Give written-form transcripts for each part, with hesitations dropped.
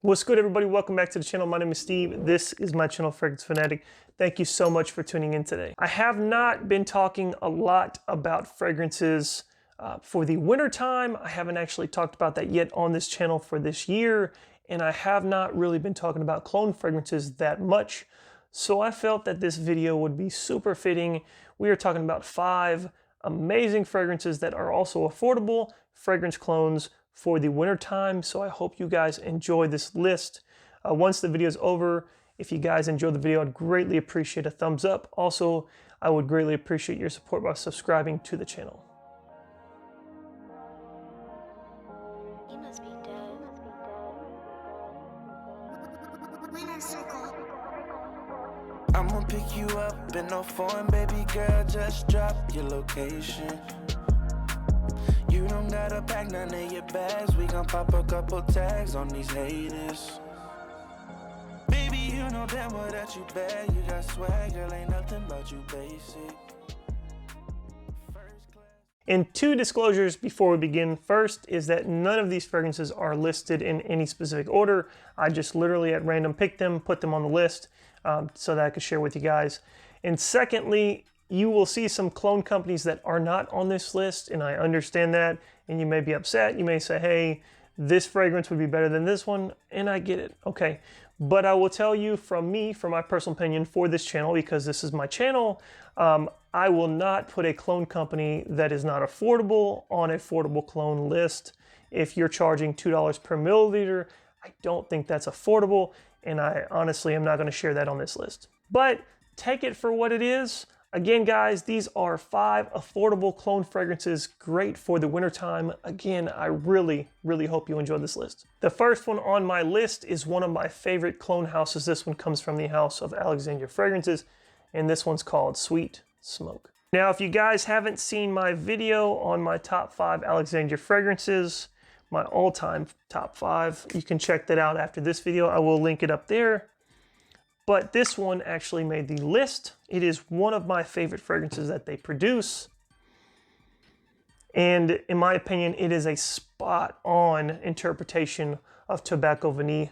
What's good, everybody? Welcome back to the channel. My name is Steve. This is my channel, Fragrance Fanatic. Thank you so much for tuning in today. I have not been talking a lot about fragrances for the winter time. I haven't actually talked about that yet on this channel for this year, and I have not really been talking about cologne fragrances that much. So I felt that this video would be super fitting. We are talking about 5 amazing fragrances that are also affordable fragrance clones for the winter time. So I hope you guys enjoy this list. Once the video is over, if you guys enjoyed the video, I'd greatly appreciate a thumbs up. Also, I would greatly appreciate your support by subscribing to the channel. You must be dead. I'ma pick you up in no foreign, baby girl, just drop your location. You don't gotta pack none of your bags, we gon' pop a couple tags on these haters. Baby, you know damn well that you bad, you got swag, girl, ain't nothing but you basic. First class. And 2 disclosures before we begin. First is that none of these fragrances are listed in any specific order. I just literally at random picked them, put them on the list so that I could share with you guys. And secondly, you will see some cologne companies that are not on this list, and I understand that, and you may be upset. You may say, hey, this fragrance would be better than this one, and I get it, okay. But I will tell you from me, from my personal opinion for this channel, because this is my channel, I will not put a cologne company that is not affordable on an affordable cologne list. If you're charging $2 per milliliter, I don't think that's affordable, and I honestly am not gonna share that on this list. But take it for what it is. Again, guys, these are 5 affordable cologne fragrances, great for the wintertime. Again, I really hope you enjoy this list. The first one on my list is one of my favorite cologne houses. This one comes from the house of Alexandria Fragrances, and this one's called Sweet Smoke. Now, if you guys haven't seen my video on my top 5 Alexandria fragrances, my all-time top 5, you can check that out after this video. I will link it up there. But this one actually made the list. It is one of my favorite fragrances that they produce. And in my opinion, it is a spot-on interpretation of Tobacco Vanille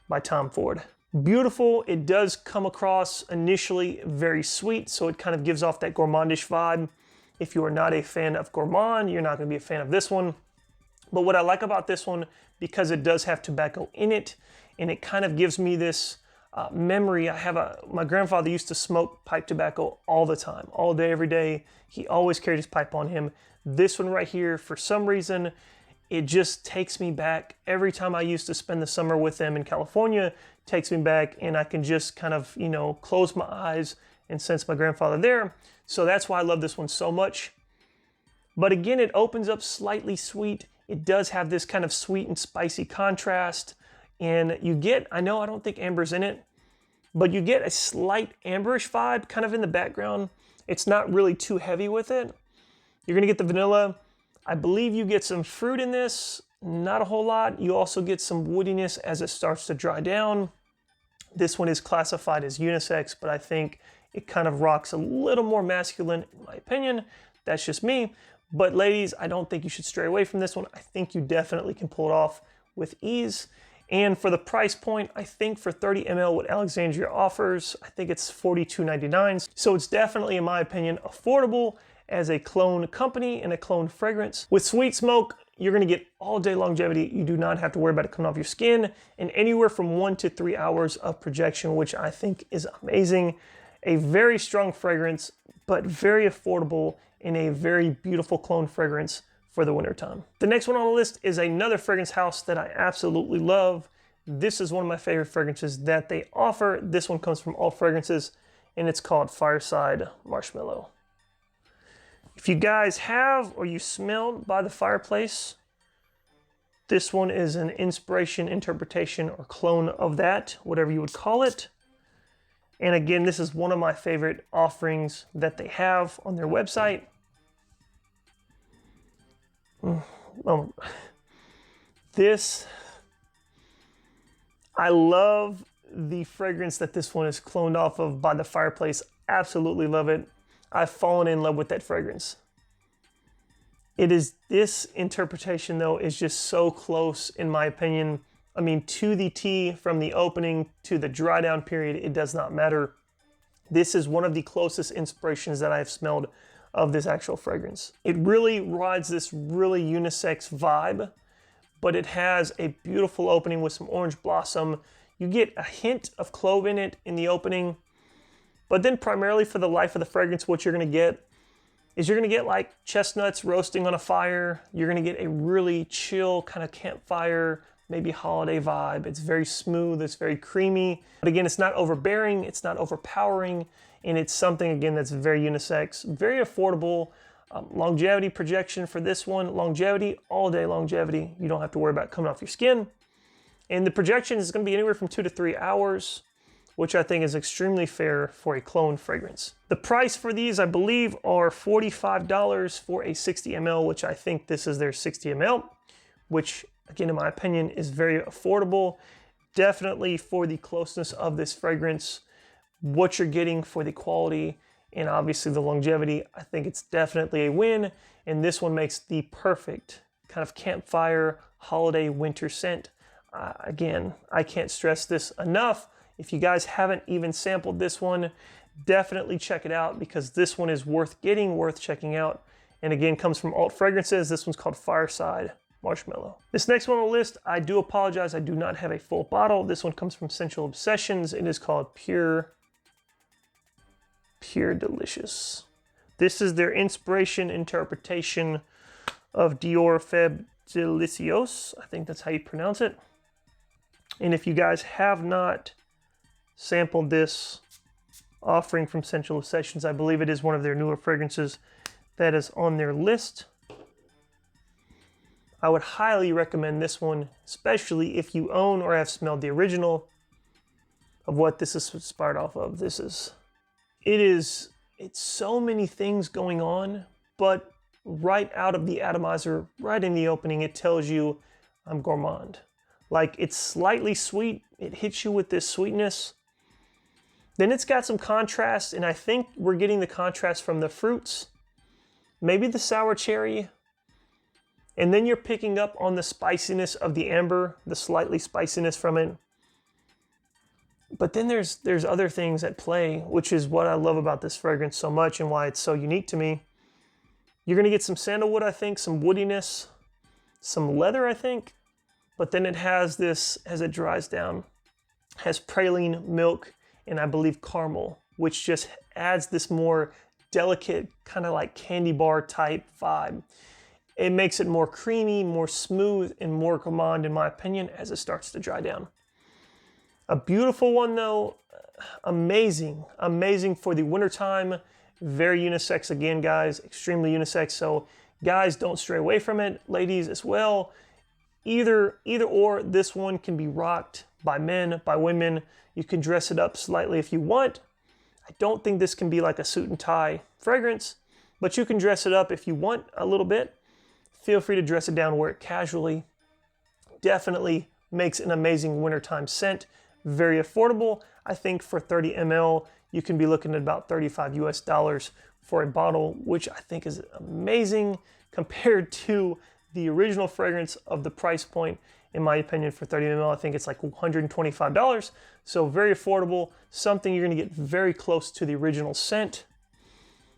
by Tom Ford. Beautiful. It does come across initially very sweet, so it kind of gives off that gourmandish vibe. If you are not a fan of gourmand, you're not going to be a fan of this one. But what I like about this one, because it does have tobacco in it, and it kind of gives me this memory. My grandfather used to smoke pipe tobacco all the time, all day, every day. He always carried his pipe on him. This one right here, for some reason, it just takes me back. Every time I used to spend the summer with them in California, takes me back, and I can just kind of, you know, close my eyes and sense my grandfather there. So that's why I love this one so much. But again, it opens up slightly sweet. It does have this kind of sweet and spicy contrast. And you get, I know I don't think amber's in it, but you get a slight amberish vibe kind of in the background. It's not really too heavy with it. You're gonna get the vanilla. I believe you get some fruit in this, not a whole lot. You also get some woodiness as it starts to dry down. This one is classified as unisex, but I think it kind of rocks a little more masculine in my opinion. That's just me. But ladies, I don't think you should stray away from this one. I think you definitely can pull it off with ease. And for the price point, I think for 30 ml what Alexandria offers, I think it's $42.99. So it's definitely, in my opinion, affordable as a cologne company and a cologne fragrance. With Sweet Smoke, you're gonna get all day longevity. You do not have to worry about it coming off your skin, and anywhere from 1 to 3 hours of projection, which I think is amazing. A very strong fragrance, but very affordable in a very beautiful cologne fragrance for the winter time. The next one on the list is another fragrance house that I absolutely love. This is one of my favorite fragrances that they offer. This one comes from All Fragrances, and it's called Fireside Marshmallow. If you guys have or you smelled by the fireplace, this one is an inspiration, interpretation, or clone of that, whatever you would call it. And again, this is one of my favorite offerings that they have on their website. I love the fragrance that this one is cloned off of by the fireplace. Absolutely love it. I've fallen in love with that fragrance. It is, this interpretation though is just so close in my opinion I mean, to the T, from the opening to the dry down period, it does not matter. This is one of the closest inspirations that I've smelled of this actual fragrance. It really rides this really unisex vibe, but it has a beautiful opening with some orange blossom. You get a hint of clove in it in the opening, but then primarily for the life of the fragrance, what you're gonna get is you're gonna get like chestnuts roasting on a fire. You're gonna get a really chill kind of campfire, maybe holiday vibe. It's very smooth, it's very creamy. But again, it's not overbearing, it's not overpowering, and it's something, again, that's very unisex, very affordable. Longevity projection for this one, longevity, all day longevity. You don't have to worry about coming off your skin. And the projection is gonna be anywhere from 2 to 3 hours, which I think is extremely fair for a cologne fragrance. The price for these, I believe, are $45 for a 60 ml, which I think this is their 60 ml, which, again, in my opinion, is very affordable. Definitely for the closeness of this fragrance, what you're getting for the quality, and obviously the longevity, I think it's definitely a win. And this one makes the perfect kind of campfire, holiday, winter scent. Again, I can't stress this enough. If you guys haven't even sampled this one, definitely check it out, because this one is worth getting, worth checking out. And again, comes from Alt Fragrances. This one's called Fireside Marshmallow. This next one on the list, I do apologize, I do not have a full bottle. This one comes from Sensual Obsessions. It is called Pure Delicious. This is their inspiration interpretation of Dior Feb Delicios. I think that's how you pronounce it. And if you guys have not sampled this offering from Sensual Obsessions, I believe it is one of their newer fragrances that is on their list. I would highly recommend this one, especially if you own or have smelled the original of what this is inspired off of. It's so many things going on, but right out of the atomizer, right in the opening, it tells you I'm gourmand. Like, it's slightly sweet. It hits you with this sweetness. Then it's got some contrast, and I think we're getting the contrast from the fruits, maybe the sour cherry, and then you're picking up on the spiciness of the amber, the slightly spiciness from it. But then there's other things at play, which is what I love about this fragrance so much and why it's so unique to me. You're gonna get some sandalwood, I think, some woodiness, some leather, I think, but then it has this, as it dries down, has praline, milk, and I believe caramel, which just adds this more delicate, kind of like candy bar type vibe. It makes it more creamy, more smooth, and more gourmand, in my opinion, as it starts to dry down. A beautiful one though, amazing for the wintertime. Very unisex again, guys, extremely unisex. So guys, don't stray away from it. Ladies as well. Either or, this one can be rocked by men, by women. You can dress it up slightly if you want. I don't think this can be like a suit and tie fragrance, but you can dress it up if you want a little bit. Feel free to dress it down, wear it casually. Definitely makes an amazing wintertime scent. Very affordable. I think for 30 ml, you can be looking at about $35 US for a bottle, which I think is amazing compared to the original fragrance of the price point. In my opinion, for 30 ml, I think it's like $125. So very affordable, something you're gonna get very close to the original scent.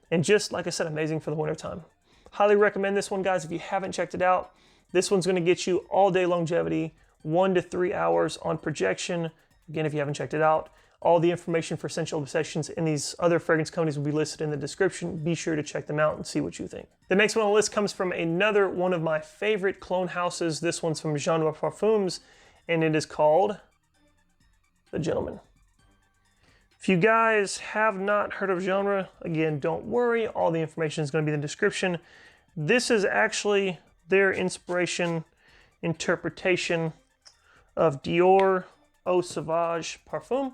And just, like I said, amazing for the wintertime. Highly recommend this one, guys, if you haven't checked it out. This one's gonna get you all day longevity, 1 to 3 hours on projection. Again, if you haven't checked it out, all the information for Sensual Obsessions and these other fragrance companies will be listed in the description. Be sure to check them out and see what you think. The next one on the list comes from another one of my favorite cologne houses. This one's from Genre Parfums, and it is called The Gentleman. If you guys have not heard of Genre, again, don't worry. All the information is going to be in the description. This is actually their inspiration interpretation of Dior Eau Sauvage Parfum.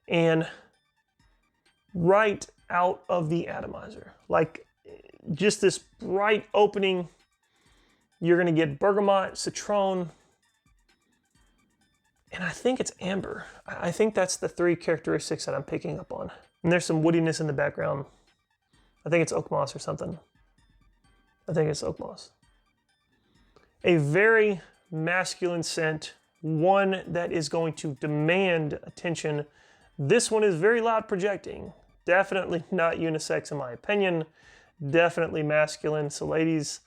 And right out of the atomizer, like just this bright opening, you're gonna get bergamot, citron, and I think it's amber. I think that's the 3 characteristics that I'm picking up on. And there's some woodiness in the background. I think it's oak moss or something. I think it's oak moss. A very masculine scent, one that is going to demand attention. This one is very loud projecting. Definitely not unisex in my opinion. Definitely masculine. So ladies,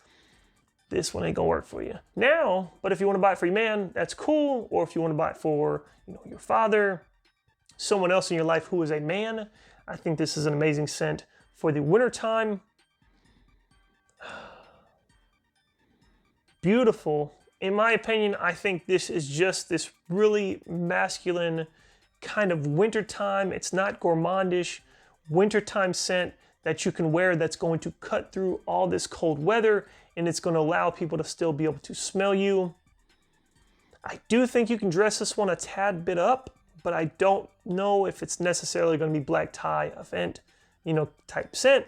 this one ain't gonna work for you. Now, but if you want to buy it for your man, that's cool. Or if you want to buy it for, your father, someone else in your life who is a man, I think this is an amazing scent for the winter time. Beautiful. In my opinion, I think this is just this really masculine kind of wintertime. It's not gourmandish, wintertime scent that you can wear that's going to cut through all this cold weather, and it's going to allow people to still be able to smell you. I do think you can dress this one a tad bit up, but I don't know if it's necessarily going to be black tie event, type scent.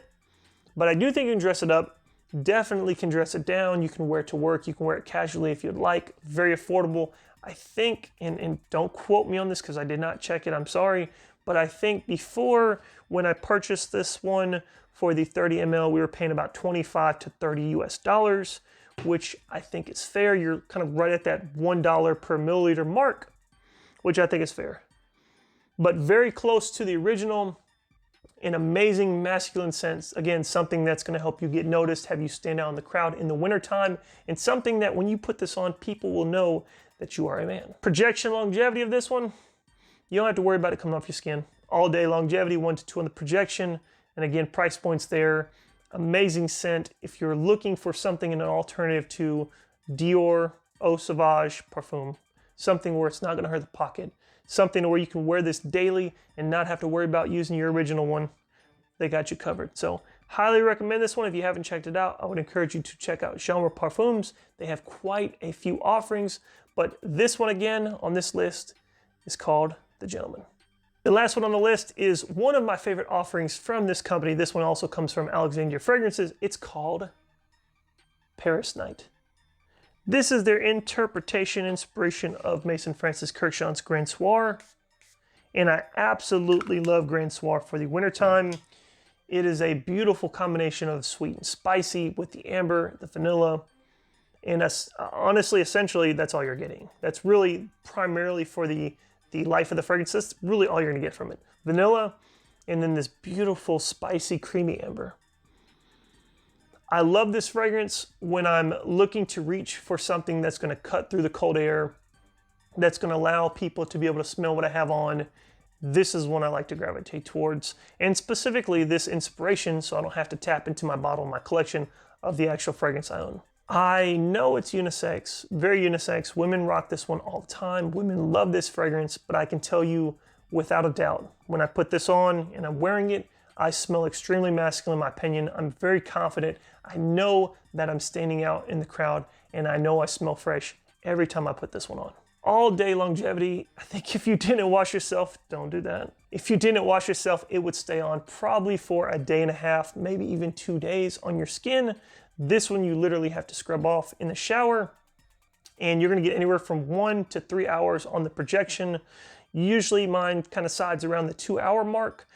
But I do think you can dress it up. Definitely can dress it down. You can wear it to work. You can wear it casually if you'd like. Very affordable. I think, and don't quote me on this because I did not check it, I'm sorry, but I think before, when I purchased this one for the 30 ml, we were paying about $25 to $30 US, which I think is fair. You're kind of right at that $1 per milliliter mark, which I think is fair. But very close to the original. An amazing masculine scent. Again, something that's going to help you get noticed, have you stand out in the crowd in the wintertime, and something that when you put this on, people will know that you are a man. Projection longevity of this one, you don't have to worry about it coming off your skin. All day longevity, 1 to 2 on the projection, and again, price points there. Amazing scent. If you're looking for something in an alternative to Dior, Sauvage, perfume, something where it's not going to hurt the pocket, something where you can wear this daily and not have to worry about using your original one, they got you covered. So highly recommend this one. If you haven't checked it out, I would encourage you to check out Genre Parfums. They have quite a few offerings, but this one again on this list is called The Gentleman. The last one on the list is one of my favorite offerings from this company. This one also comes from Alexandria Fragrances. It's called Paris Night. This is their interpretation, inspiration of Maison Francis Kurkdjian's Grand Soir. And I absolutely love Grand Soir for the wintertime. It is a beautiful combination of sweet and spicy with the amber, the vanilla. And that's, honestly, essentially, that's all you're getting. That's really primarily for the life of the fragrance. That's really all you're gonna get from it. Vanilla, and then this beautiful, spicy, creamy amber. I love this fragrance when I'm looking to reach for something that's going to cut through the cold air, that's going to allow people to be able to smell what I have on. This is one I like to gravitate towards, and specifically this inspiration, so I don't have to tap into my bottle, my collection of the actual fragrance I own. I know it's unisex, very unisex. Women rock this one all the time. Women love this fragrance, but I can tell you without a doubt, when I put this on and I'm wearing it, I smell extremely masculine in my opinion. I'm very confident. I know that I'm standing out in the crowd, and I know I smell fresh every time I put this one on. All day longevity, I think if you didn't wash yourself, don't do that. If you didn't wash yourself, it would stay on probably for a day and a half, maybe even 2 days on your skin. This one you literally have to scrub off in the shower, and you're gonna get anywhere from 1 to 3 hours on the projection. Usually mine kind of sides around the 2-hour mark,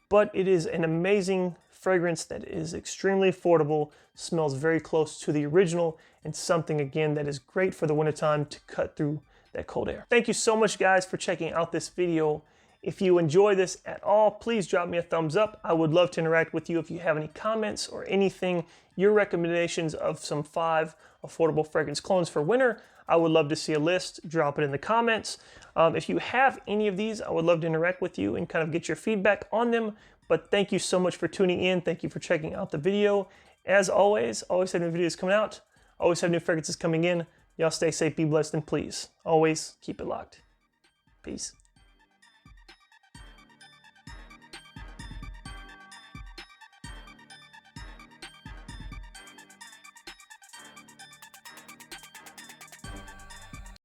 but it is an amazing fragrance that is extremely affordable, smells very close to the original, and something again that is great for the wintertime to cut through that cold air. Thank you so much guys for checking out this video. If you enjoy this at all, please drop me a thumbs up. I would love to interact with you if you have any comments or anything, your recommendations of some 5 affordable fragrance clones for winter. I would love to see a list, drop it in the comments. If you have any of these, I would love to interact with you and kind of get your feedback on them. But thank you so much for tuning in. Thank you for checking out the video. As always have new videos coming out. Always have new fragrances coming in. Y'all stay safe, be blessed, and please, always keep it locked. Peace.